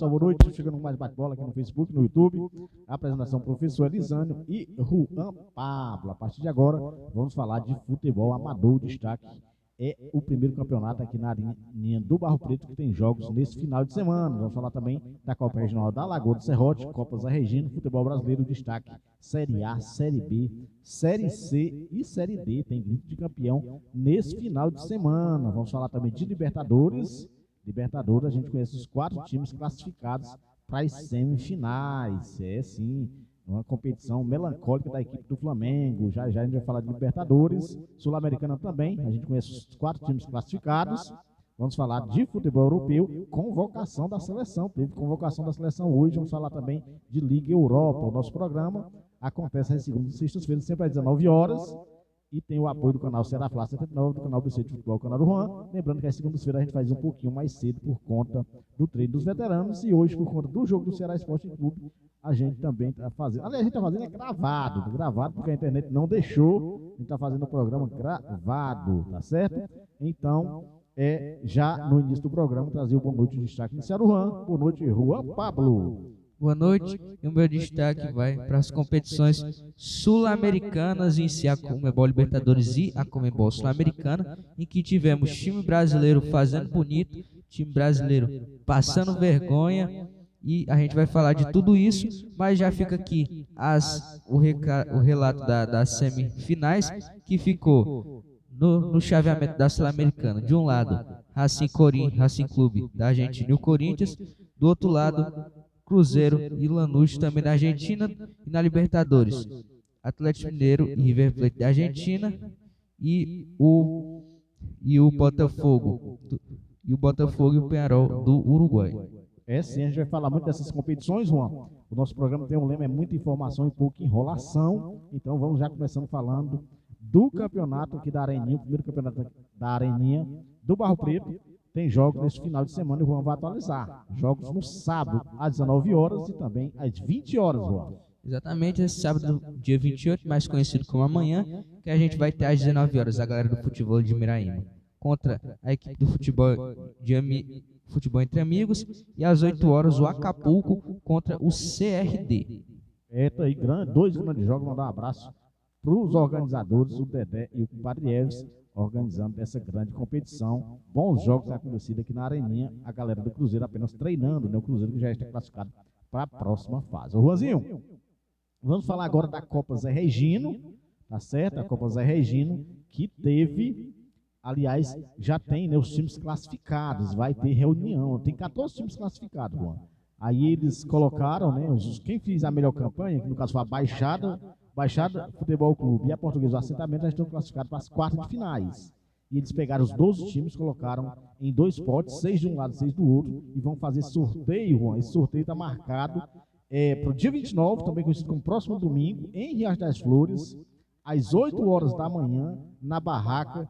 pessoal, boa noite. Chegando com mais bate-bola aqui no Facebook, no YouTube. A apresentação professor Elisânio e Juan Pablo. A partir de agora, vamos falar de futebol amador. O destaque é o primeiro campeonato aqui na Areninha do Barro Preto, que tem jogos nesse final de semana. Vamos falar também da Copa Regional da Lagoa do Serrote, Copa Zé Regina, futebol brasileiro, destaque Série A, Série B, Série C e Série D. Tem grito de campeão nesse final de semana. Vamos falar também de Libertadores. Libertadores, a gente conhece os 4 times classificados para as semifinais. É sim, uma competição melancólica da equipe do Flamengo. Já já a gente vai falar de Libertadores, Sul-Americana também. A gente conhece os 4 times classificados. Vamos falar de futebol europeu, convocação da seleção. Teve convocação da seleção hoje. Vamos falar também de Liga Europa. O nosso programa acontece às segundas e sextas-feiras, sempre às 19 horas. E tem o apoio do canal Ceará Flá 79, do canal BC de Futebol, canal do Juan. Lembrando que às segundas-feiras a gente faz um pouquinho mais cedo por conta do treino dos veteranos. E hoje, por conta do jogo do Ceará Esporte Clube, a gente também está fazendo. Aliás, a gente está fazendo gravado, porque a internet não deixou. A gente está fazendo o programa gravado, tá certo? Então, já no início do programa, trazer o boa noite de destaque inicial do Juan. Boa noite, Juan Pablo. Boa noite, e o meu destaque vai para as competições sul-americanas, em si a Conmebol Libertadores e a Conmebol Sul-Americana, em que tivemos time brasileiro fazendo bonito, time brasileiro passando vergonha, e a gente vai falar de tudo isso, mas já fica aqui o relato das semifinais, que ficou no chaveamento da Sul-Americana. De um lado, Racing Clube da Argentina e o Corinthians, do outro lado, Cruzeiro e Lanús também da Argentina, e na Libertadores, Atlético Mineiro e River Plate da Argentina, e o Botafogo e o Peñarol do Uruguai. Sim, a gente vai falar muito dessas competições, Juan. O nosso programa tem um lema, é muita informação e pouca enrolação. Então vamos já começando falando do campeonato aqui da Areninha, o primeiro campeonato da Areninha do Barro Preto. Tem jogos nesse final de semana e o Juan vai atualizar. Jogos no sábado, às 19 horas e também às 20 horas, Juan. Exatamente, esse sábado, dia 28, mais conhecido como amanhã, que a gente vai ter às 19 horas a galera do futebol de Miraíma contra a equipe do futebol entre amigos, e às 8 horas o Acapulco contra o CRD. Tá aí, dois grandes jogos. Mandar um abraço para os organizadores, o Dedé e o Padre Eves, organizando essa grande competição. Bons jogos acontecidos aqui na Areninha. A galera do Cruzeiro apenas treinando, né? O Cruzeiro que já está classificado para a próxima fase. Ô, Juanzinho, vamos falar agora da Copa Zé Regino, tá certo? A Copa Zé Regino, que teve, aliás, já tem, né, os times classificados. Vai ter reunião. Tem 14 times classificados, Juan. Aí eles colocaram, né, quem fez a melhor campanha, que no caso foi a Baixada Futebol Clube e a Portuguesa do Assentamento, já estão classificados para as quartas de finais. E eles pegaram os 12 times, colocaram em 2 potes, 6 de um lado, 6 do outro, e vão fazer sorteio, Juan. Esse sorteio está marcado para o dia 29, também conhecido como próximo domingo, em Riacho das Flores, às 8 horas da manhã, na barraca,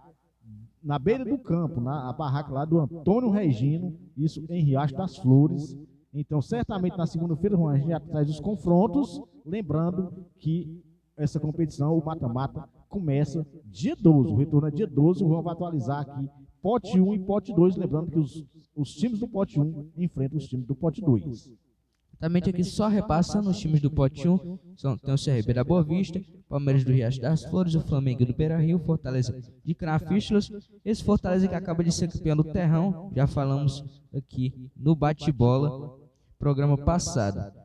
na beira do campo, a barraca lá do Antônio Regino, isso em Riacho das Flores. Então, certamente na segunda-feira, Juan, a gente já traz os confrontos, lembrando que essa competição, o mata-mata, começa dia 12, o retorno é dia 12, o Juan vai atualizar aqui pote 1 e pote 2, lembrando que os times do pote 1 enfrentam os times do pote 2. Exatamente, aqui só repassando os times do pote 1, tem o CRB da Boa Vista, Palmeiras do Riacho das Flores, o Flamengo do Beira-Rio, Fortaleza de Crafístulas, esse Fortaleza que acaba de ser campeão do Terrão, já falamos aqui no bate-bola, programa passado.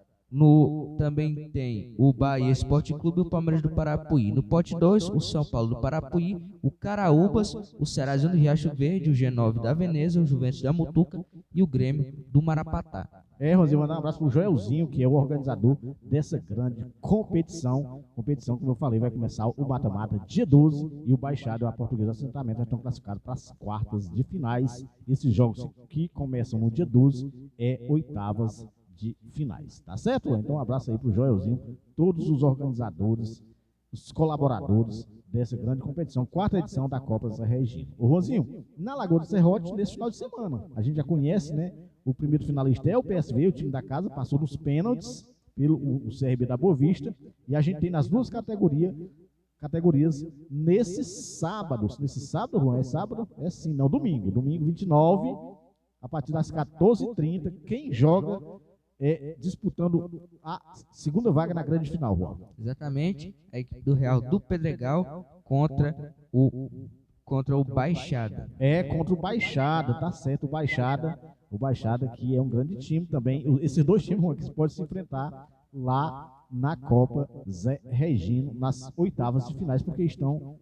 Também tem o Bahia Esporte Clube e o Palmeiras do Parapuí. No pote 2, o São Paulo do Parapuí, o Caraúbas, o Cearazinho do Riacho Verde, o G9 da Veneza, o Juventus da Mutuca e o Grêmio do Marapatá. Rosinho, mandar um abraço para o Joelzinho, que é o organizador dessa grande competição. Competição, como eu falei, vai começar o mata-mata dia 12 e o Baixado e a Portuguesa do Assentamento já estão classificados para as quartas de finais. Esses jogos que começam no dia 12 oitavas de finais, tá certo? Então um abraço aí pro Joelzinho, todos os organizadores, os colaboradores dessa grande competição, 4ª edição da Copa Zé Regina. Ô Rosinho, na Lagoa do Serrote, nesse final de semana, a gente já conhece, né? O primeiro finalista é o PSV, o time da casa, passou nos pênaltis pelo o CRB da Boa Vista, e a gente tem nas duas categorias nesse sábado, Juan, é sábado? É sim, não, domingo 29, a partir das 14h30. Quem joga disputando a segunda vaga na grande final, Juan. Exatamente, a equipe do Real do Pedregal contra o Baixada. Contra o Baixada, tá certo, o Baixada que é um grande time também. Esses dois times, Juan, que podem se enfrentar lá na Copa Zé Regino, nas oitavas de finais, porque estão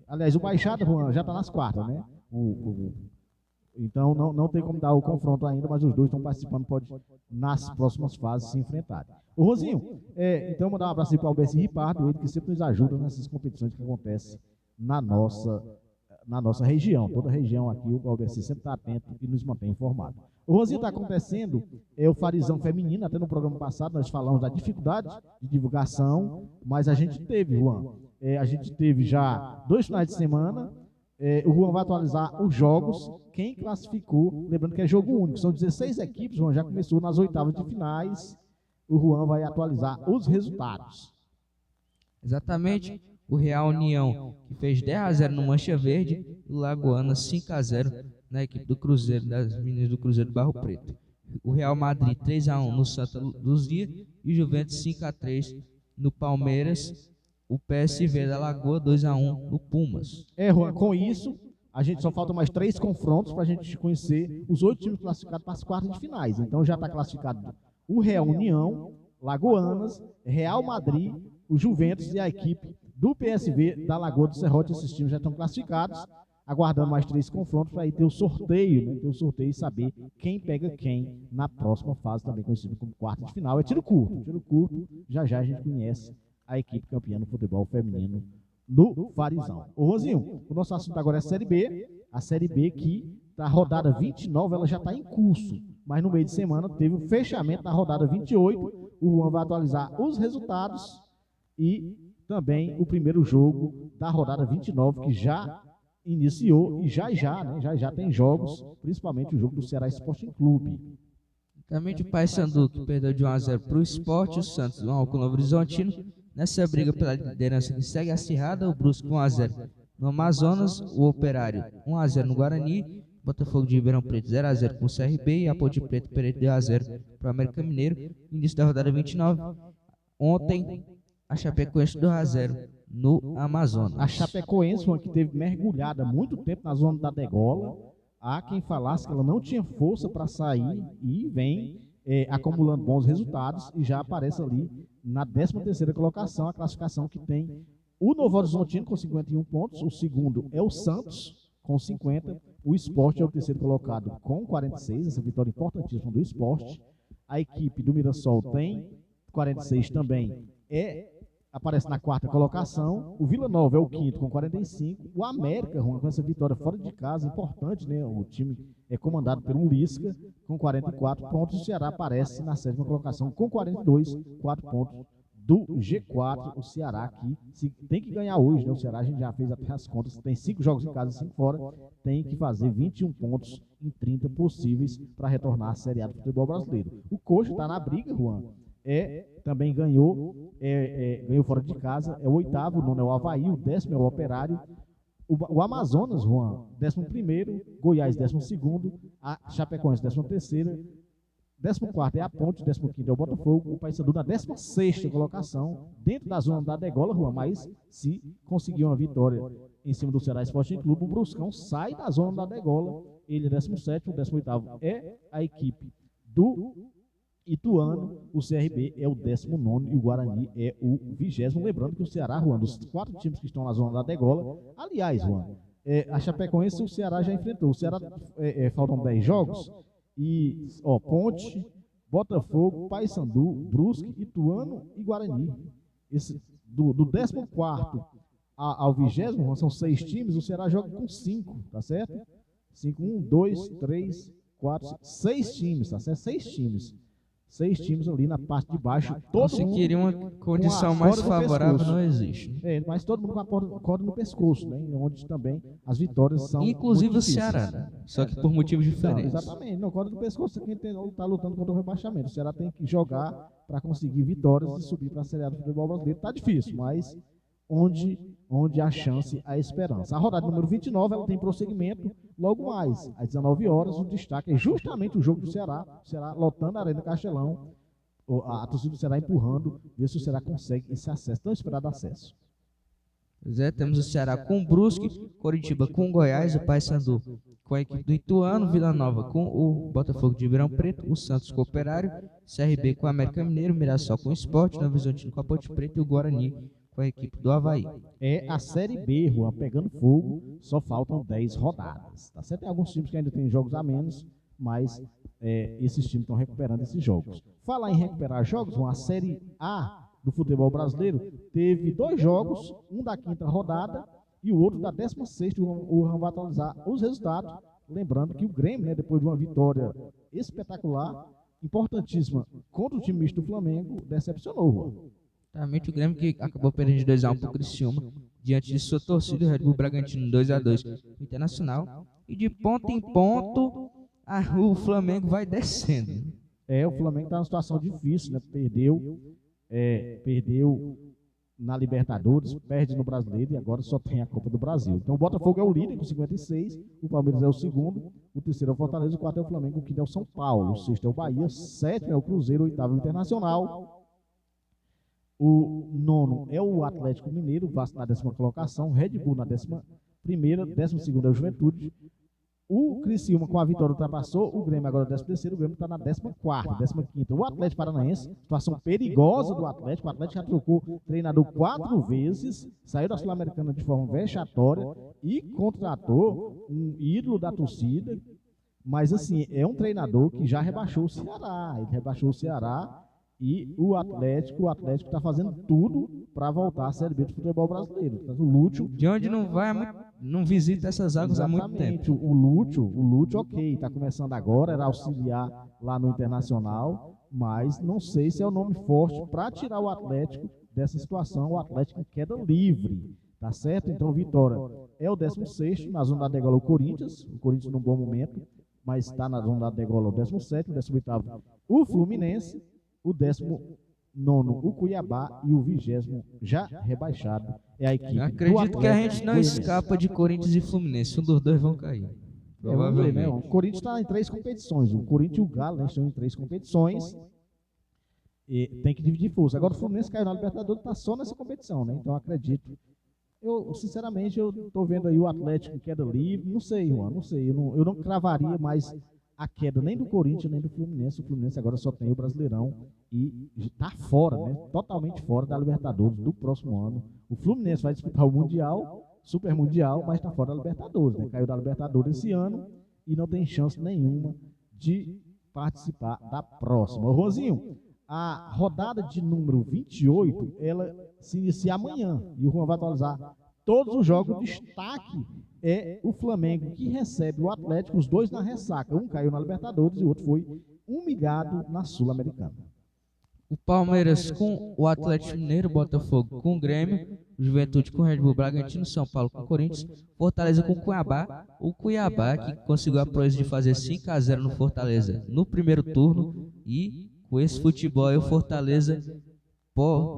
aliás, o Baixada, Juan, já está nas quartas, né? Então não tem como dar o confronto ainda, mas os dois estão participando, pode nas próximas fases se enfrentarem. Ô Rosinho, então mandar um abraço aí para o Alberto Ripardo, ele que sempre nos ajuda nessas competições que acontecem na nossa região. Toda a região aqui, o Alberto sempre está atento e nos mantém informado. O Rosinho, está acontecendo o Farizão Feminino, até no programa passado nós falamos da dificuldade de divulgação, mas a gente teve, Juan, a gente teve já 2 finais de semana. O Juan vai atualizar os jogos, quem classificou, lembrando que é jogo único, são 16 equipes, Juan, já começou nas oitavas de finais, o Juan vai atualizar os resultados. Exatamente, o Real União, que fez 10-0 no Mancha Verde, e o Lagoana 5-0 na equipe do Cruzeiro, das meninas do Cruzeiro do Barro Preto. O Real Madrid 3-1 no Santa Luzia e o Juventus 5-3 no Palmeiras. O PSV da Lagoa 2-1 no Pumas. Juan, com isso, a gente só falta mais 3 confrontos para a gente conhecer os 8 times classificados para as quartas de finais. Então já está classificado o Real União, Lagoanas, Real Madrid, o Juventus e a equipe do PSV da Lagoa do Serrote. Esses times já estão classificados, aguardando mais 3 confrontos para aí ter o sorteio, né? Ter o sorteio e saber quem pega quem na próxima fase, também conhecido como quarta de final. É tiro curto, já a gente conhece a equipe campeã no futebol feminino no Farizão. Ô Rosinho, o nosso assunto agora é a Série B. A Série B que a rodada 29, ela já está em curso, mas no meio de semana teve o fechamento da rodada 28. O Juan vai atualizar os resultados e também o primeiro jogo da rodada 29, que já iniciou e já tem jogos, principalmente o jogo do Ceará Sporting Clube. Também o Paysandu, que perdeu de 1-0 para o Sport, o Santos 1-1 com o Novo Horizontino. Nessa briga pela liderança que segue acirrada, o Brusque 1-0 no Amazonas, o Operário 1-0 no Guarani, Botafogo de Ribeirão Preto 0-0 com o CRB e a Ponte Preta perdeu 1-0 para o América Mineiro. Início da rodada 29, ontem a Chapecoense 2-0 no Amazonas. A Chapecoense, que teve mergulhada há muito tempo na zona da degola, há quem falasse que ela não tinha força para sair e vem acumulando bons resultados e já aparece ali na 13ª colocação, a classificação que tem o Novo Horizontino com 51 pontos, o segundo é o Santos com 50, o Sport é o terceiro colocado com 46, essa vitória importantíssima do Sport. A equipe do Mirassol tem 46 também, aparece na 4ª colocação. O Vila Nova é o 5º com 45. O América, com essa vitória fora de casa, importante, né? O time é comandado pelo Lisca com 44 pontos. O Ceará aparece na 7ª colocação com 42, 4 pontos do G4. O Ceará aqui tem que ganhar hoje, né? O Ceará, a gente já fez até as contas, tem 5 jogos em casa e 5 fora, tem que fazer 21 pontos em 30 possíveis para retornar à Série A do futebol brasileiro. O Coxa está na briga, Juan. Também ganhou fora de casa, é o 8º, o 9º é o Avaí, o 10º é o Operário, o Amazonas, Juan, 11º, Goiás 12º, a Chapecoense 13º, 14º é a Ponte, 15º é o Botafogo, o Paysandu na 16ª colocação, dentro da zona da degola, Juan, mas se conseguir uma vitória em cima do Ceará Sporting Clube, o Bruscão sai da zona da degola, ele é 17º, o 18º é a equipe do Ituano, o CRB é o 19º e o Guarani é o 20º. Lembrando que o Ceará, Juan, dos 4 times que estão na zona da degola, aliás, Juan, a Chapecoense o Ceará já enfrentou. O Ceará faltam 10 jogos e Ponte, Botafogo, Paysandu, Brusque, Ituano e Guarani. Do 14º ao 20º, Juan, são 6 times, o Ceará joga com 5, tá certo? 5, 1, 2, 3, 4, 5, 6 times, tá certo? 6 times. 6 times ali na parte de baixo. Se queria uma condição mais favorável, não existe. Mas todo mundo com a corda no pescoço, né? Onde também as vitórias são. Inclusive o Ceará, né? Só que por motivos diferentes. Não, exatamente. Não, corda no pescoço, quem está lutando contra o rebaixamento. O Ceará tem que jogar para conseguir vitórias e subir para a Série A do futebol brasileiro. Está difícil, mas onde há chance, a esperança. A rodada número 29, ela tem prosseguimento logo mais, às 19 horas, o destaque é justamente o jogo do Ceará, o Ceará lotando a Arena Castelão, a torcida do Ceará empurrando, ver se o Ceará consegue esse acesso, tão esperado acesso. Pois é, temos o Ceará com o Brusque, Coritiba com o Goiás, o Paysandu com a equipe do Ituano, Vila Nova com o Botafogo de Ribeirão Preto, o Santos com o Operário, CRB com o América Mineiro, Mirassol com o Sport, Novo Horizontino com a Ponte Preta e o Guarani com a equipe do Avaí. É a Série B, Juan, pegando fogo, só faltam 10 rodadas. Tá certo? Tem alguns times que ainda têm jogos a menos, mas esses times estão recuperando esses jogos. Falar em recuperar jogos, Juan, a Série A do futebol brasileiro teve 2 jogos, um da 5ª rodada e o outro da 16ª. O Juan vai atualizar os resultados. Lembrando que o Grêmio, né, depois de uma vitória espetacular, importantíssima, contra o time misto do Flamengo, decepcionou, Juan. Realmente o Grêmio que acabou perdendo de 2-1 para o Criciúma, diante de sua torcida, o Red Bull Bragantino 2-2 no Internacional. E de ponto em ponto, o Flamengo vai descendo. O Flamengo está numa situação difícil, né? Perdeu na Libertadores, perde no Brasileiro e agora só tem a Copa do Brasil. Então o Botafogo é o líder com 56, o Palmeiras é o segundo, o terceiro é o Fortaleza, o quarto é o Flamengo, o quinto é o São Paulo, o sexto é o Bahia, o sétimo é o Cruzeiro, o oitavo é o Internacional. O 9º é o Atlético Mineiro, o Vasco na 10ª colocação, Red Bull na 11ª, 12º é o Juventude. O Criciúma com a vitória ultrapassou, o Grêmio agora é o 13º, o Grêmio está na 14ª, 15ª. O Atlético Paranaense, situação perigosa do Atlético, o Atlético já trocou treinador 4 vezes, saiu da Sul-Americana de forma vexatória e contratou um ídolo da torcida, mas assim, é um treinador que já rebaixou o Ceará, ele rebaixou o Ceará. E o Atlético está fazendo tudo para voltar à Série B do futebol brasileiro. O Lúcio, de onde não vai, não visita essas águas há muito tempo. O Lúcio, ok, está começando agora, era auxiliar lá no Internacional, mas não sei se é o nome forte para tirar o Atlético dessa situação. O Atlético em queda livre, tá certo? Então, Vitória é o 16º, na zona da degola o Corinthians num bom momento, mas está na zona da degola o 17º, o 18º o Fluminense, o 19º, o Cuiabá e o 20º já rebaixado. É a equipe. Eu acredito que a gente não escapa de Corinthians e Fluminense. Um dos dois vão cair. Provavelmente. Né? O Corinthians está em 3 competições. O Corinthians e o Galo, né, estão em 3 competições. E tem que dividir força. Agora o Fluminense caiu na Libertadores, está só nessa competição, né? Então acredito. Sinceramente, eu estou vendo aí o Atlético em queda livre. Não sei, Juan, não sei. Eu não cravaria mais a queda nem do Corinthians, nem do Fluminense. O Fluminense agora só tem o Brasileirão e está fora, né? Totalmente fora da Libertadores do próximo ano. O Fluminense vai disputar o Mundial, Super Mundial, mas está fora da Libertadores, né? Caiu da Libertadores esse ano e não tem chance nenhuma de participar da próxima. Rosinho, a rodada de número 28, ela se inicia amanhã e o Juan vai atualizar todos os jogos. O destaque é o Flamengo, que recebe o Atlético, os dois na ressaca. Um caiu na Libertadores e o outro foi humilhado na Sul-Americana. O Palmeiras com o Atlético Mineiro, Botafogo com o Grêmio, Juventude com o Red Bull Bragantino, São Paulo com o Corinthians, Fortaleza com o Cuiabá. O Cuiabá que conseguiu a proeza de fazer 5-0 no Fortaleza no primeiro turno e com esse futebol aí o Fortaleza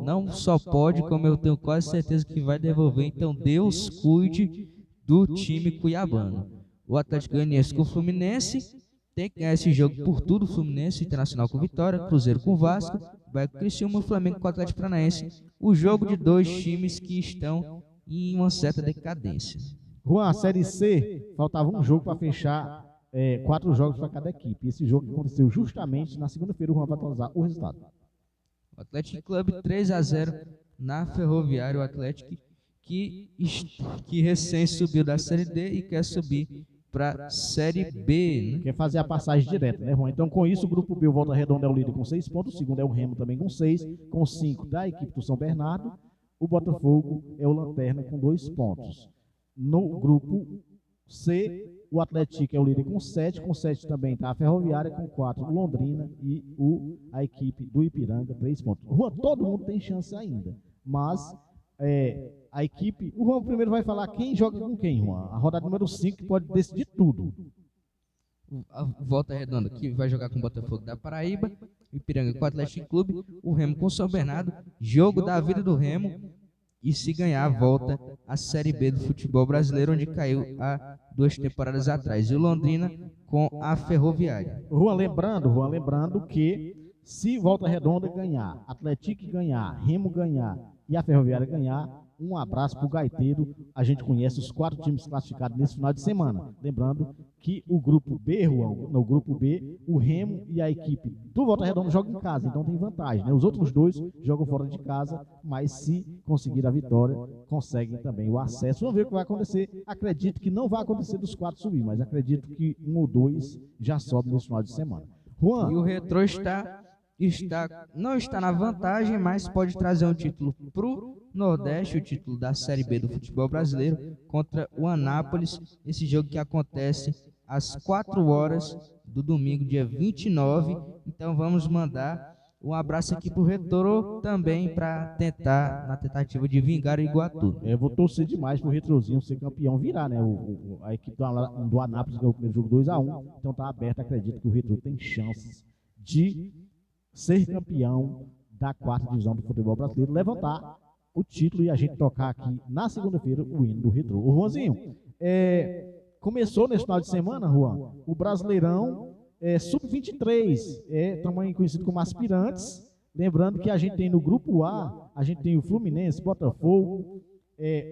não só pode, como eu tenho quase certeza que vai devolver. Então Deus cuide do time cuiabano. O Atlético Goianiense com o Fluminense tem que ganhar esse jogo por tudo. Fluminense, Internacional com Vitória, Cruzeiro com Vasco, vai com o Criciúma, Flamengo com o Atlético Paranaense. O jogo de dois times que estão em uma certa decadência. Juan, a Série C, faltava um jogo para fechar, 4 jogos para cada equipe. Esse jogo aconteceu justamente na segunda-feira. O Juan vai atualizar o resultado. O Atlético Clube 3-0 na Ferroviária. O Atlético que recém subiu da Série D e quer subir para a Série B, né? Quer fazer a passagem direta, né, Juan? Então, com isso, o Grupo B, o Volta Redonda é o líder com 6 pontos. O segundo é o Remo também com 6, com 5 da equipe do São Bernardo. O Botafogo é o Lanterna com 2 pontos. No Grupo C, o Atlético é o líder com 7 também está a Ferroviária, com 4 o Londrina e a equipe do Ipiranga, 3 pontos. Juan, todo mundo tem chance ainda, mas a equipe... O Juan primeiro vai falar quem joga com quem, Juan. A rodada número 5 pode decidir tudo. A Volta Redonda que vai jogar com o Botafogo da Paraíba, o Ipiranga com o Atlético Clube, o Remo com o São Bernardo, jogo da vida do Remo. e se ganhar, volta à Série B do futebol brasileiro, onde caiu há 2 temporadas atrás. E o Londrina com a Ferroviária. Juan, lembrando que se Volta Redonda ganhar, Atlético ganhar, Remo ganhar e a Ferroviária ganhar, um abraço para o Gaiteiro. A gente conhece os 4 times classificados nesse final de semana. Lembrando que o grupo B, Juan, no grupo B, o Remo e a equipe do Volta Redonda jogam em casa, então tem vantagem, né? Os outros 2 jogam fora de casa, mas se conseguir a vitória, conseguem também o acesso. Vamos ver o que vai acontecer. Acredito que não vai acontecer dos 4 subir, mas acredito que 1 ou 2 já sobe nesse final de semana. Juan. E o Retrô não está na vantagem, mas pode trazer um título para o Nordeste, o título da Série B do futebol brasileiro, contra o Anápolis. Esse jogo que acontece às 4 horas do domingo, dia 29. Então vamos mandar um abraço aqui para o Retrô também, para tentar, na tentativa de vingar o Iguatu. Eu vou torcer demais para o Retrozinho ser campeão, virar, né? A equipe do Anápolis ganhou o primeiro jogo 2-1, então está aberto. Acredito que o Retrô tem chances de ser campeão da 4ª divisão do futebol brasileiro, levantar o título e a gente tocar aqui na segunda-feira o hino do Retrô. O Juanzinho, começou nesse final de semana, Juan, o Brasileirão Sub-23, também conhecido como aspirantes. Lembrando que a gente tem no grupo A, a gente tem o Fluminense, Botafogo,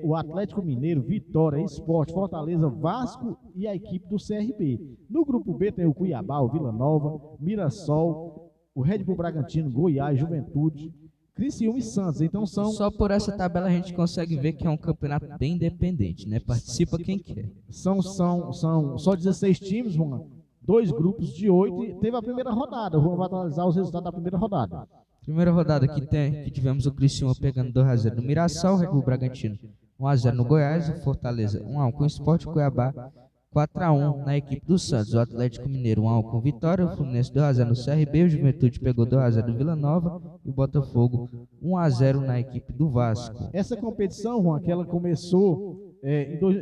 o Atlético Mineiro, Vitória, Sport, Fortaleza, Vasco e a equipe do CRB. No grupo B tem o Cuiabá, o Vila Nova, Mirassol, o Red Bull Bragantino, Goiás, Juventude, Criciúma e Santos. Então só por essa tabela a gente consegue ver que é um campeonato bem independente, né? Participa quem quer. São só 16 times, Juan, 2 grupos de 8 e teve a primeira rodada. O Juan vai atualizar os resultados da primeira rodada. Primeira rodada que tivemos o Criciúma pegando 2-0 no Mirassol, o Red Bull Bragantino 1-0 no Goiás, o Fortaleza 1-1 com o Sport, Cuiabá 4-1 na equipe do Santos, o Atlético Mineiro 1-1 com Vitória, o Fluminense 2-0 no CRB, o Juventude pegou 2-0 no Vila Nova e o Botafogo 1-0 na equipe do Vasco. Essa competição, Juan, que ela começou,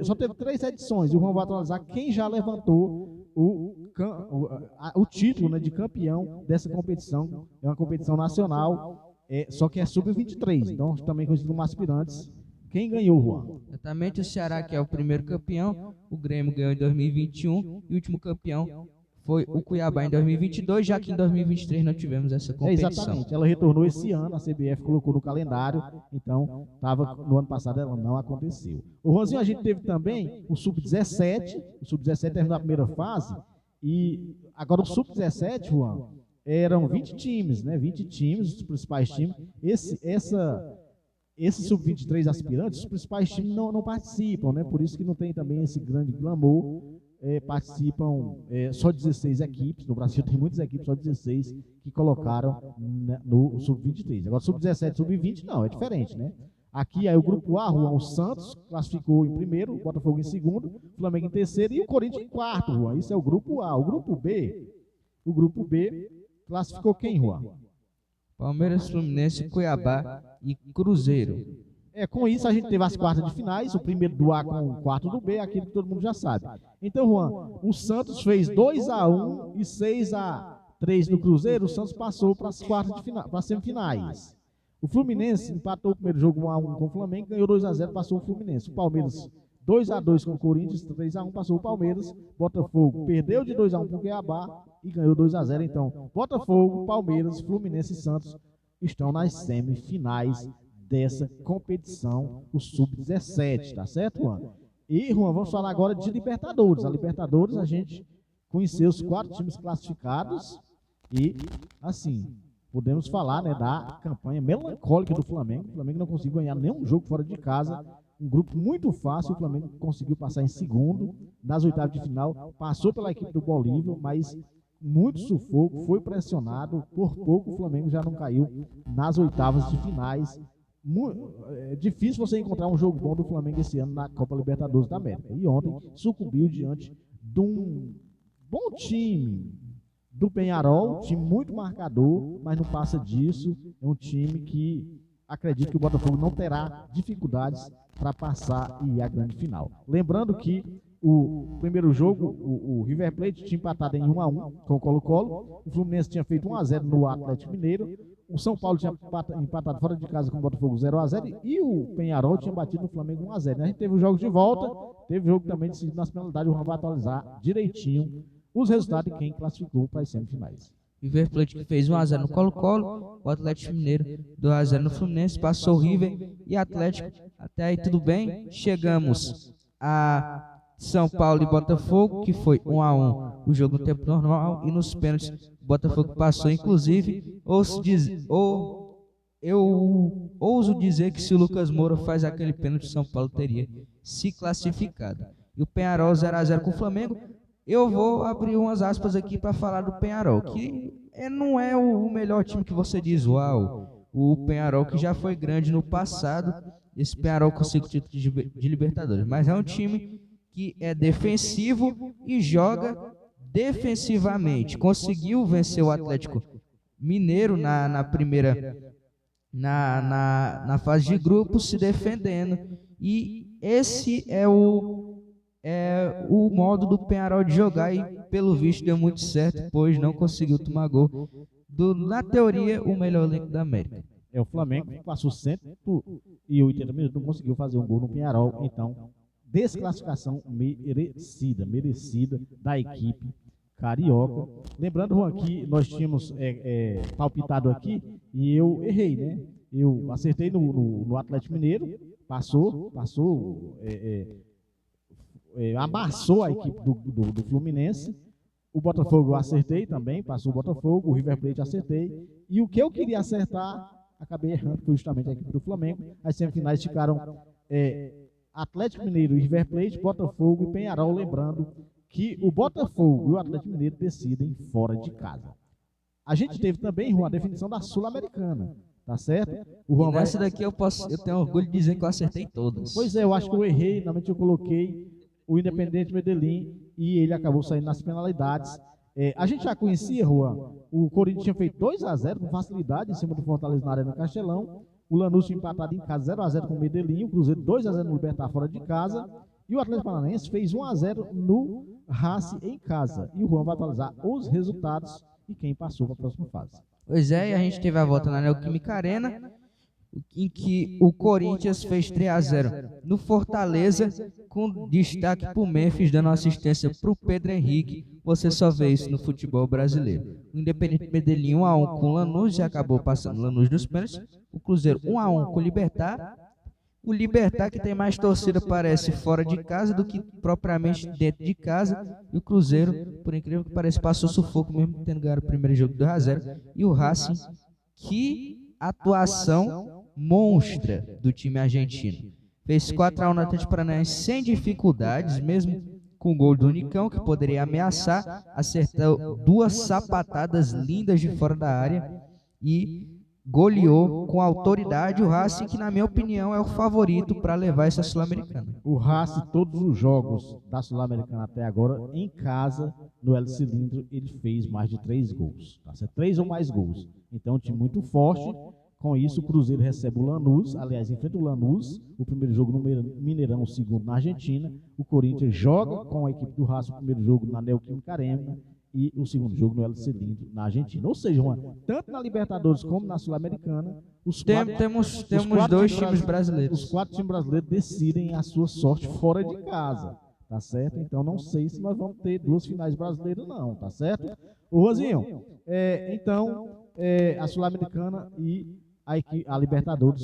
só teve 3 edições, e o Juan vai atualizar quem já levantou o título, né, de campeão dessa competição. É uma competição nacional, só que é sub-23, então também conhecido como aspirantes. Quem ganhou, Juan? Exatamente, o Ceará, que é o primeiro campeão, o Grêmio ganhou em 2021 e o último campeão foi o Cuiabá em 2022, já que em 2023 não tivemos essa competição. Exatamente, ela retornou esse ano, a CBF colocou no calendário, então no ano passado ela não aconteceu. O Juanzinho, a gente teve também o Sub-17, o Sub-17 terminou a primeira fase, e agora o Sub-17, Juan, eram 20 times, né? 20 times, os principais times. Esse Sub-23 aspirantes, os principais times não participam, né? Por isso que não tem também esse grande glamour. Participam só 16 equipes. No Brasil tem muitas equipes, só 16 que colocaram no Sub-23. Agora, Sub-17, Sub-20, não, é diferente, né? Aqui é o grupo A, Juan, o Santos classificou em primeiro, o Botafogo em segundo, o Flamengo em terceiro e o Corinthians em quarto, Juan. Isso é o grupo A. O grupo B classificou quem, Juan? Palmeiras, Fluminense, Cuiabá e Cruzeiro. Com isso a gente teve as quartas de finais, o primeiro do A com o quarto do B, aquilo que todo mundo já sabe. Então, Juan, o Santos fez 2-1 e 6-3 no Cruzeiro, o Santos passou para as quartas de final, para as semifinais. O Fluminense empatou o primeiro jogo 1-1 com o Flamengo, ganhou 2-0, passou o Fluminense. O Palmeiras 2-2 com o Corinthians, 3-1, passou o Palmeiras. Botafogo perdeu de 2-1 com o Cuiabá e ganhou 2-0. Então, Botafogo, Palmeiras, Fluminense e Santos estão nas semifinais dessa competição, o Sub-17, tá certo, Juan? E, Juan, vamos falar agora de Libertadores. A Libertadores, a gente conheceu os 4 times classificados e, assim, podemos falar, né, da campanha melancólica do Flamengo. O Flamengo não conseguiu ganhar nenhum jogo fora de casa. Um grupo muito fácil, o Flamengo conseguiu passar em segundo nas oitavas de final, passou pela equipe do Bolívar, mas muito sufoco, foi pressionado, por pouco o Flamengo já não caiu nas oitavas de finais. É difícil você encontrar um jogo bom do Flamengo esse ano na Copa Libertadores da América. E ontem sucumbiu diante de um bom time do Peñarol, time muito marcador, mas não passa disso. É um time que acredito que o Botafogo não terá dificuldades para passar e ir à grande final. Lembrando que o primeiro jogo, o River Plate tinha empatado em 1-1 com o Colo-Colo, o Fluminense tinha feito 1-0 no Atlético Mineiro, o São Paulo tinha empatado fora de casa com o Botafogo 0-0 e o Peñarol tinha batido no Flamengo 1-0. A gente teve o jogo de volta, teve jogo também decidido nas penalidades. O Juan vai atualizar direitinho os resultados de quem classificou para as semifinais. River Plate que fez 1-0 no Colo-Colo, o Atlético Mineiro 2-0 no Fluminense, passou o River e Atlético. Até aí tudo bem. Chegamos a São Paulo e Botafogo, que foi 1-1 o jogo no tempo normal, e nos pênaltis o Botafogo passou. Inclusive, eu ouso dizer que se o Lucas Moura faz aquele pênalti, o São Paulo teria se classificado. E o Peñarol 0-0 com o Flamengo. Eu vou abrir umas aspas aqui para falar do Peñarol, que não é o melhor time que você diz, uau. O Peñarol que já foi grande no passado, esse Peñarol com 5 títulos de Libertadores, mas é um time que é defensivo e joga defensivamente. Conseguiu vencer o Atlético Mineiro na primeira, na fase de grupos, se defendendo, e esse é o modo do Peñarol de jogar, e pelo visto deu muito certo, pois não conseguiu tomar gol na teoria, o melhor elenco da América. O Flamengo passou 180 minutos, não conseguiu fazer um gol no Peñarol, então desclassificação merecida da equipe carioca. Lembrando, Juan, que nós tínhamos palpitado aqui e eu errei, né? Eu acertei no Atlético Mineiro, passou, amassou a equipe do Fluminense. O Botafogo eu acertei também, passou o Botafogo. O River Plate acertei. E o que eu queria acertar, acabei errando, foi justamente a equipe do Flamengo. As semifinais ficaram Atlético Mineiro e River Plate, Botafogo e Peñarol. Lembrando que o Botafogo e o Atlético Mineiro decidem fora de casa. A gente teve também, Juan, a definição da Sul-Americana. Tá certo? O Juan nessa daqui eu tenho orgulho de dizer que eu acertei todas. Pois é, eu acho que eu errei. Normalmente eu coloquei o Independente Medellín e ele acabou saindo nas penalidades. A gente já conhecia, Juan, o Corinthians tinha feito 2-0 com facilidade em cima do Fortaleza na Arena Castelão. O Lanús tinha empatado em casa 0-0 com o Medellín. O Cruzeiro 2-0 no Libertad fora de casa. E o Atlético Paranaense fez 1-0 no Racing em casa. E o Juan vai atualizar os resultados e quem passou para a próxima fase. Pois é, e a gente teve a volta na Neoquímica Arena, em que o Corinthians fez 3-0 no Fortaleza, com destaque para o Memphis, dando assistência para o Pedro Henrique. Você só vê isso no futebol brasileiro. O Independente Medellín 1-1 com o Lanús, já acabou passando o Lanús nos pênaltis. O Cruzeiro 1-1 com o Libertad. O Libertad, que tem mais torcida, parece fora de casa do que propriamente dentro de casa. E o Cruzeiro, por incrível que pareça, passou sufoco mesmo tendo ganhado o primeiro jogo 2-0. E o Racing, que atuação monstra do time argentino. Fez 4-1 no Atlético Paranaense sem dificuldades, mesmo com o gol do Unicão, que poderia ameaçar. Acertou 2 sapatadas lindas de fora da área e goleou com autoridade o Racing, que na minha opinião é o favorito para levar essa Sul-Americana. O Racing, todos os jogos da Sul-Americana até agora, em casa, no El Cilindro, ele fez mais de 3 gols. Tá? 3 ou mais gols. Então, um time muito forte. Com isso, o Cruzeiro recebe o Lanús, aliás, enfrenta o Lanús, o primeiro jogo no Mineirão, o segundo na Argentina. O Corinthians joga com a equipe do Racing, o primeiro jogo na Neoquímica Arena e o segundo jogo no El Cilindro, na Argentina. Ou seja, tanto na Libertadores como na Sul-Americana, temos 2 times brasileiros. Os 4 times brasileiros decidem a sua sorte fora de casa, tá certo? Então não sei se nós vamos ter 2 finais brasileiras não, tá certo? Ô Rosinho, a Sul-Americana e a Libertadores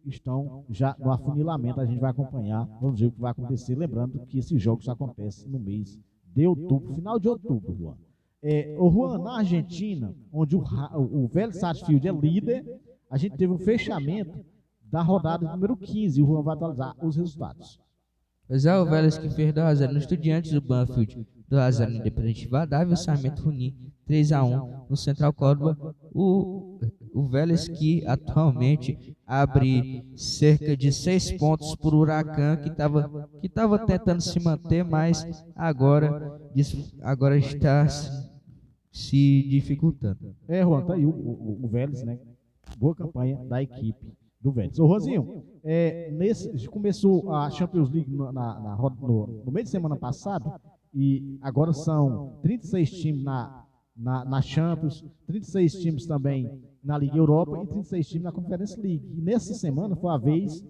estão já no afunilamento, a gente vai acompanhar, vamos ver o que vai acontecer, lembrando que esses jogos acontecem no mês de outubro, final de outubro, Juan. O Juan, na Argentina, onde o Vélez Sarsfield é líder, a gente teve o fechamento da rodada número 15, e o Juan vai atualizar os resultados. Pois é, o Vélez que fez 2-0 no Estudiantes, o Banfield 2-0 no Independente Rivadavia, o Sarmiento Junín 3-1 no Central Córdoba. O Vélez que atualmente abre cerca de 6 pontos por Huracan, que estava tentando se manter, mas agora está se dificultando. Juan, tá aí o Vélez, né? Boa campanha da equipe do Vélez. Ô Rosinho, começou a Champions League no meio de semana passado, e agora são 36 times na Champions, 36 times também na Liga Europa e 36 times na Conference League. E nessa semana foi a vez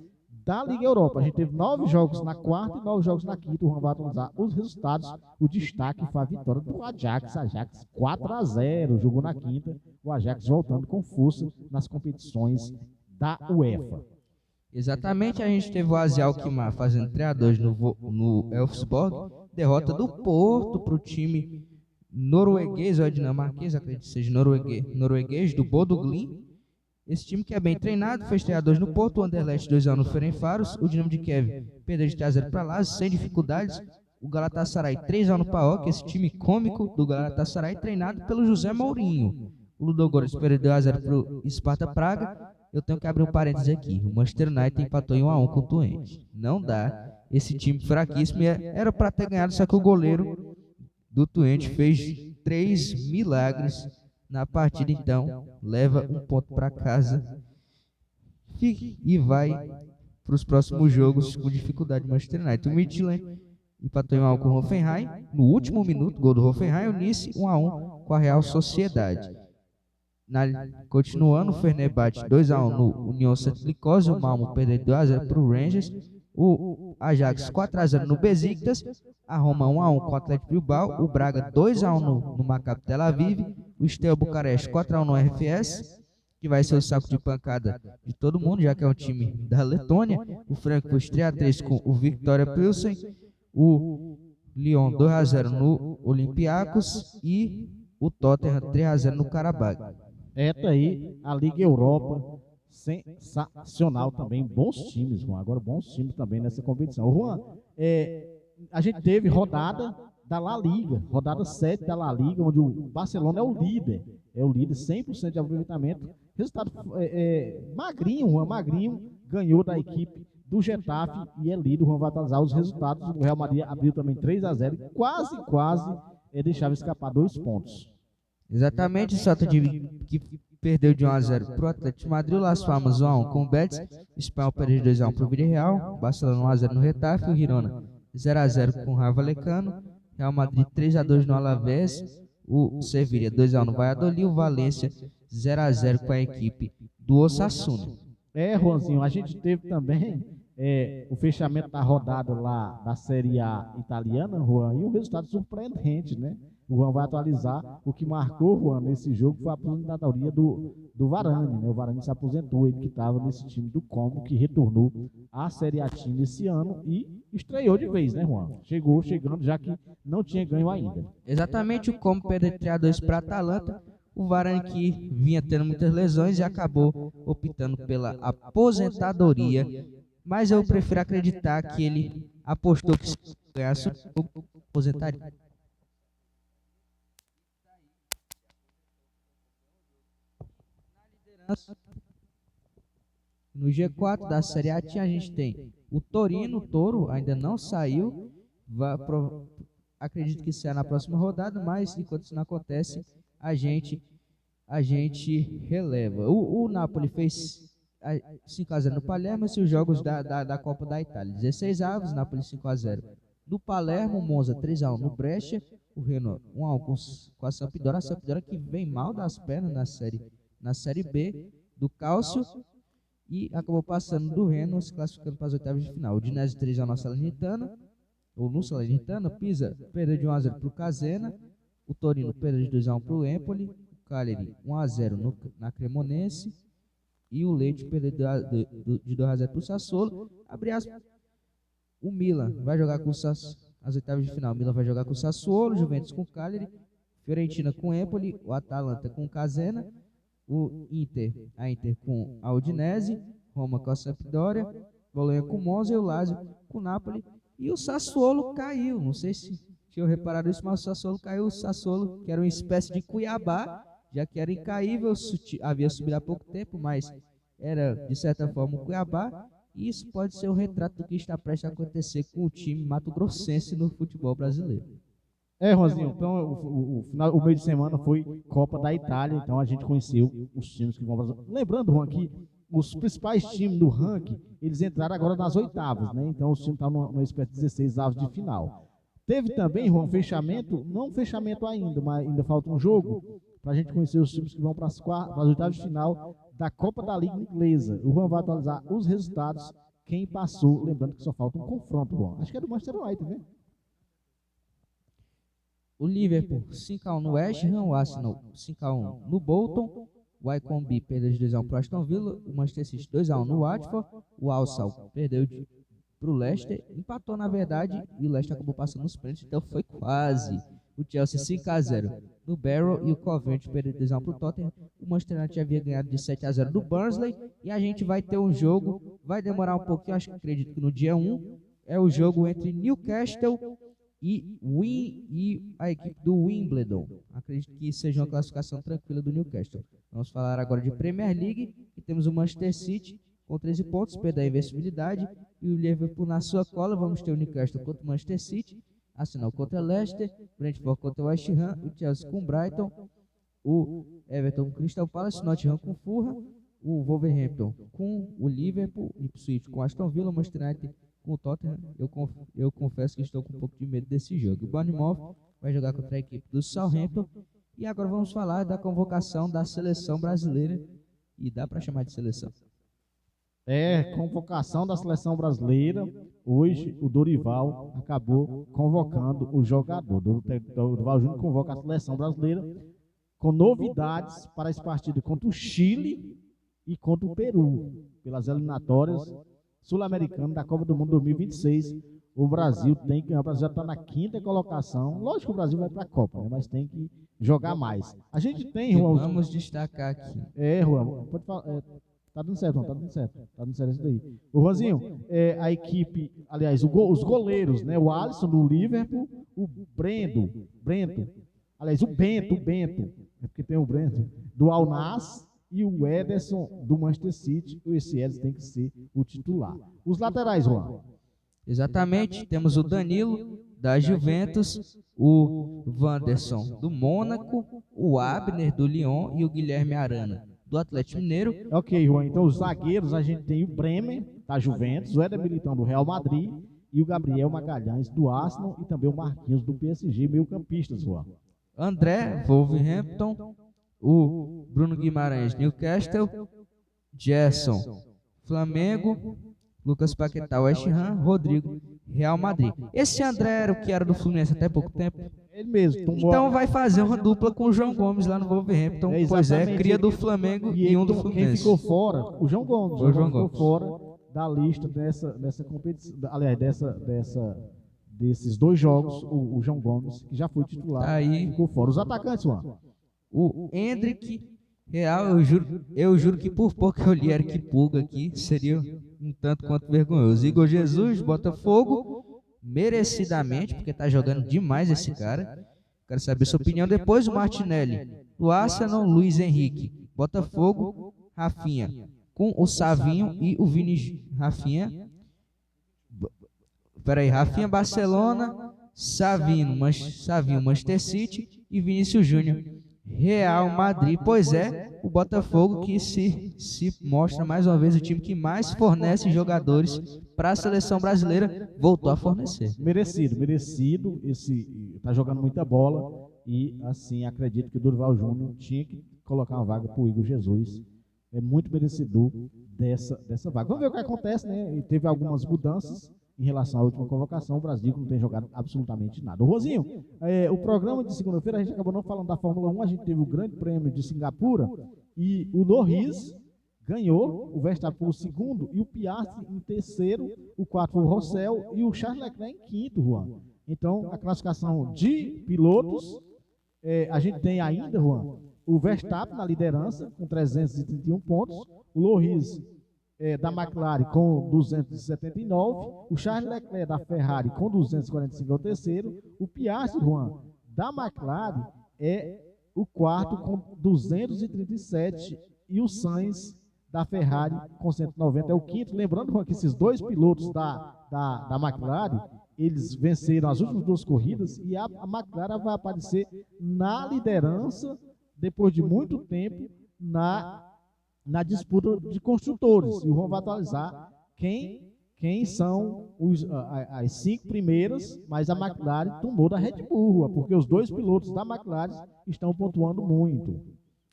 da Liga Europa. A gente teve 9 jogos na quarta e 9 jogos na quinta. O Juan vai atualizar os resultados. O destaque foi a vitória do Ajax. Ajax 4-0. Jogou na quinta. O Ajax voltando com força nas competições da UEFA. Exatamente, a gente teve o AZ Alkmaar fazendo 3-2 no Elfsborg. Derrota do Porto para o time norueguês ou dinamarquês, acredito que seja norueguês do Bodø Glimt. Esse time que é bem treinado, fez 3-2 no Porto, o Anderlecht 2-1 no Ferencváros, o Dinamo de Kiev perdeu de 3-0 para Lazio, sem dificuldades. O Galatasaray 3-1 no PAOK, esse time cômico do Galatasaray, treinado pelo José Mourinho. O Ludogorets perdeu 2-0 para o Sparta Praga. Eu tenho que abrir um parênteses aqui. O Manchester United empatou em 1-1 com o Twente. Não dá. Esse time fraquíssimo era para ter ganhado, só que o goleiro do Twente fez 3 milagres na partida, então leva um ponto para casa e vai para os próximos jogos com dificuldade. Manchester United. O Midtjylland empatou em 1-1 com o Hoffenheim no último minuto, gol do Hoffenheim. O Nice 1-1 com a Real Sociedade. Continuando, o Fenerbahçe 2-1 no Union Saint-Gilloise. O Malmo perdeu 2-0 para o Rangers. O Ajax 4-0 no Besiktas. A Roma 1-1 com o Atlético Bilbao. O Braga 2-1 no Maccabi Tel Aviv. O Steaua Bucareste 4-1 no RFS, que vai ser o saco de pancada de todo mundo, já que é um time da Letônia. O Frankfurt 3-3 com o Viktoria Pilsen. O Lyon 2-0 no Olympiacos. E o Tottenham 3-0 no Karabakh. Tá aí a Liga Europa, sensacional também, bons times, Juan. Agora bons times também nessa competição. Juan, a gente teve rodada da La Liga, rodada 7 da La Liga, onde o Barcelona é o líder 100% de aproveitamento. Resultado magrinho, Juan, magrinho, ganhou da equipe do Getafe e é líder. O Juan vai atualizar os resultados. O Real Madrid abriu também 3-0 e quase deixava escapar 2 pontos. Exatamente, o Celta de que perdeu de 1-0 para o Atlético de Madrid. O Las Palmas 1-1 com o Betis. O Espanhol perdeu de 2-1 para o Villarreal. Barcelona 1-0 no Retafe. O Girona 0-0 com o Rayo Vallecano. Real Madrid 3-2 no Alavés. O Sevilla 2-1 no Valladolid. O Valência 0-0 com a equipe do Osasuna. Juanzinho, a gente teve também o fechamento da rodada lá da Série A italiana, Juan, e um resultado surpreendente, né? O Juan vai atualizar o que marcou, Juan, nesse jogo foi a aposentadoria do Varane, né? O Varane se aposentou, ele que estava nesse time do Como, que retornou à Série A time esse ano e estreou de vez, né, Juan? Chegando, já que não tinha ganho ainda. Exatamente, o Como perdeu 3-2 para a Atalanta. O Varane, que vinha tendo muitas lesões, e acabou optando pela aposentadoria. Mas eu prefiro acreditar que ele apostou que se ganhasse o aposentaria. No G4 da Série A, a gente tem o Torino. O Toro ainda não saiu. Acredito que será na próxima rodada, mas enquanto isso não acontece, a gente releva. O Napoli fez 5-0 no Palermo. Esses jogos da Copa da Itália. 16 avos, Napoli 5-0 no Palermo. Monza 3-1 no Brescia. O Renault 1-1 com a Sampdoria. A Sampdoria que vem mal das pernas na série B do Cálcio e acabou passando do Reno, se classificando para as oitavas de final. O Udinese 3-1 na Salernitana, ou no Salernitana. Pisa perdeu de 1-0 para o Casena. O Torino perdeu de 2-1 para o Empoli. O Cagliari 1-0 na Cremonense. E o Leite perdeu de 2-0 para o Sassuolo. Abre aspas. O Milan vai jogar com as oitavas de final. O Milan vai jogar com o Sassuolo, Juventus com o Cagliari, Fiorentina com o Empoli, o Atalanta com o Casena, a Inter com a Udinese, Roma com a Sampdoria, Bolonha com o Monza e o Lazio com o Napoli. E o Sassuolo caiu, não sei se tinham reparado isso, mas o Sassuolo caiu. O Sassuolo, que era uma espécie de Cuiabá, já que era incaível, havia subido há pouco tempo, mas era de certa forma o Cuiabá. E isso pode ser o retrato do que está prestes a acontecer com o time mato-grossense no futebol brasileiro. Rosinho, então o meio de semana foi Copa da Itália, então a gente conheceu os times que vão para... Lembrando, Juan, que os principais times do ranking, eles entraram agora nas oitavas, né? Então os times estão numa espécie de 16 avos de final. Teve também, Juan, fechamento, não fechamento ainda, mas ainda falta um jogo. para a gente conhecer os times que vão para as oitavas de final da Copa da Liga Inglesa. O Juan vai atualizar os resultados, quem passou, lembrando que só falta um confronto, Juan. Acho que é do Manchester United, né? O Liverpool 5-1 no West Ham, o Arsenal 5-1 no Bolton, o Wycombe perdeu de 2-1 para o Aston Villa, o Manchester City 2-1 no Watford, o Arsenal perdeu para o Leicester, empatou na verdade e o Leicester acabou passando nos pênaltis, então foi quase. O Chelsea 5-0 no Barrow e o Coventry perdeu de 2-1 para o Tottenham. O Manchester United já havia ganhado de 7-0 do Barnsley e a gente vai ter um jogo, vai demorar um pouquinho, acredito que no dia 1, é o jogo entre Newcastle e a equipe do Wimbledon. Acredito que seja uma classificação tranquila do Newcastle. Vamos falar agora de Premier League, e temos o Manchester City com 13 pontos, perdeu a invencibilidade, e o Liverpool na sua cola. Vamos ter o Newcastle contra o Manchester City, Arsenal contra Leicester, Brentford contra o West Ham, o Chelsea com o Brighton, o Everton com o Crystal Palace, Nottingham com o Fulham, o Wolverhampton com o Liverpool, Ipswich com o Aston Villa, Manchester United com o Tottenham. Eu confesso que estou com um pouco de medo desse jogo. O Bournemouth vai jogar contra a equipe do Southampton. E agora vamos falar da convocação da seleção brasileira. E dá para chamar de seleção. Convocação da seleção brasileira. Hoje o Dorival acabou convocando o jogador. O Dorival Júnior convoca a seleção brasileira com novidades para esse partido contra o Chile e contra o Peru, pelas eliminatórias sul-americano da Copa do Mundo 2026. O Brasil tem que ganhar. O Brasil já está na 5ª colocação. Lógico que o Brasil vai para a Copa, né? Mas tem que jogar mais. A gente tem, Juan. Vamos destacar aqui. Juan, pode falar. Tá dando certo, Juan, tá dando certo. Tá dando certo isso daí. O Juanzinho, a equipe, aliás, os goleiros, né? O Alisson do Liverpool, o Bento, aliás, o Bento, é porque tem o Brento, do Al Nassr, e o Ederson do Manchester City. Esse Ederson tem que ser o titular. Os laterais, Juan. Exatamente, temos o Danilo da Juventus, o Wanderson do Mônaco, o Abner do Lyon e o Guilherme Arana do Atlético Mineiro. Ok, Juan, então os zagueiros a gente tem o Bremer da Juventus, o Éder Militão do Real Madrid e o Gabriel Magalhães do Arsenal e também o Marquinhos do PSG, meio-campistas, Juan. André, Wolverhampton, o Bruno Guimarães, Newcastle, Gerson, Flamengo, Lucas Paquetá, West Ham, Rodrigo, Real Madrid. Esse André era o que era do Fluminense até pouco tempo. Ele mesmo. Então vai fazer uma dupla com o João Gomes lá no Wolverhampton. Pois é, cria do Flamengo e um do Fluminense. Quem ficou fora? O João Gomes. O João Gomes ficou fora da lista dessa competição. Aliás, desses dois jogos, o João Gomes, que já foi titular, aí ficou fora. Os atacantes, Juan. O Hendrick, Real, eu juro que por pouco eu li Eric Pulga aqui, seria um tanto quanto vergonhoso. Igor Jesus, Botafogo, merecidamente, porque tá jogando demais esse cara. Quero saber sua opinião. Depois o Martinelli, do Arsenal, Luiz Henrique, Botafogo, Rafinha, com o Savinho e o Vini. Rafinha, Barcelona, Savinho, Manchester City e Vinícius Júnior, Real Madrid. Pois é, o Botafogo que se mostra mais uma vez o time que mais fornece jogadores para a seleção brasileira, voltou a fornecer. Merecido. Tá jogando muita bola e assim acredito que o Dorival Júnior tinha que colocar uma vaga para o Igor Jesus. É muito merecedor dessa vaga. Vamos ver o que acontece, né? E teve algumas mudanças em relação à última convocação. O Brasil não tem jogado absolutamente nada. O Rosinho, o programa de segunda-feira a gente acabou não falando da Fórmula 1, a gente teve o Grande Prêmio de Singapura e o Norris ganhou, o Verstappen foi o segundo e o Piastri em terceiro, o quarto foi o Russell e o Charles Leclerc em quinto, Juan. Então, a classificação de pilotos, a gente tem ainda, Juan, o Verstappen na liderança com 331 pontos, o Norris da McLaren com 279, o Charles Leclerc da Ferrari com 245 é o terceiro, o Piastri, Juan, da McLaren é o quarto com 237 e o Sainz da Ferrari com 190 é o quinto. Lembrando, Juan, que esses dois pilotos da McLaren, eles venceram as últimas duas corridas e a McLaren vai aparecer na liderança depois de muito tempo na disputa de construtores. E o Juan vai atualizar quem quem são as 5 primeiras, mas a McLaren tomou da Red Bull, porque os 2 pilotos da McLaren estão pontuando muito.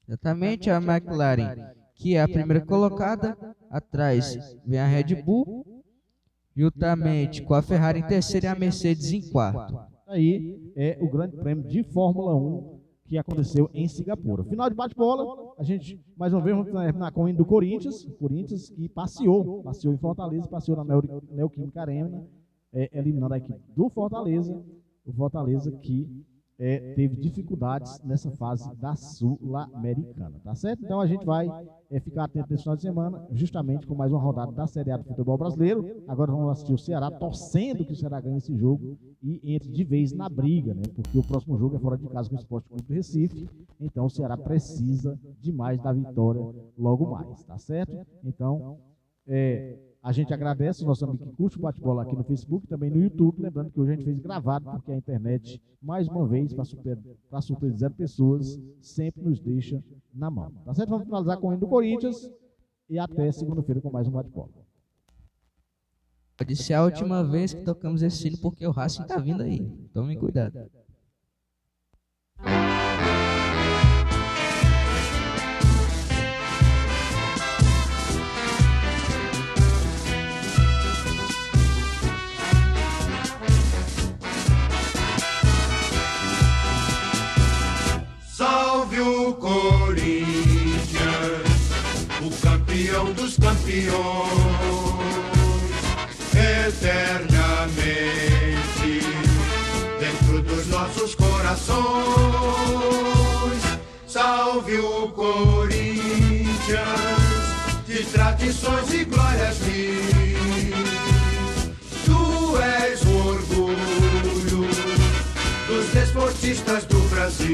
Exatamente, a McLaren, que é a primeira colocada, atrás vem a Red Bull, juntamente com a Ferrari em terceiro e a Mercedes em quarto. Aí é o Grande Prêmio de Fórmula 1 que aconteceu em Singapura. Final de bate-bola, a gente mais uma vez vamos terminar com o hino do Corinthians. O Corinthians que passeou em Fortaleza, passeou na Neoquímica Arena, eliminando a equipe do Fortaleza. O Fortaleza que teve dificuldades nessa fase da Sul-Americana, tá certo? Então a gente vai ficar atento nesse final de semana, justamente com mais uma rodada da Série A do futebol brasileiro. Agora vamos assistir o Ceará, torcendo que o Ceará ganhe esse jogo e entre de vez na briga, né? Porque o próximo jogo é fora de casa com o Sport Clube do Recife, então o Ceará precisa demais da vitória logo mais, tá certo? Então, a gente agradece o nosso amigo que curte o bate-bola aqui no Facebook, também no YouTube, lembrando que hoje a gente fez gravado, porque a internet, mais uma vez, para surpreender 0 pessoas, sempre nos deixa na mão. Tá certo? Vamos finalizar com o hino do Corinthians e até segunda-feira com mais um bate-bola. Pode ser a última vez que tocamos esse hino, porque o Racing tá vindo aí. Tome cuidado. Salve o Corinthians, o campeão dos campeões, eternamente dentro dos nossos corações. Salve o Corinthians, de tradições e glórias mil. Tu és o orgulho dos desportistas do Brasil.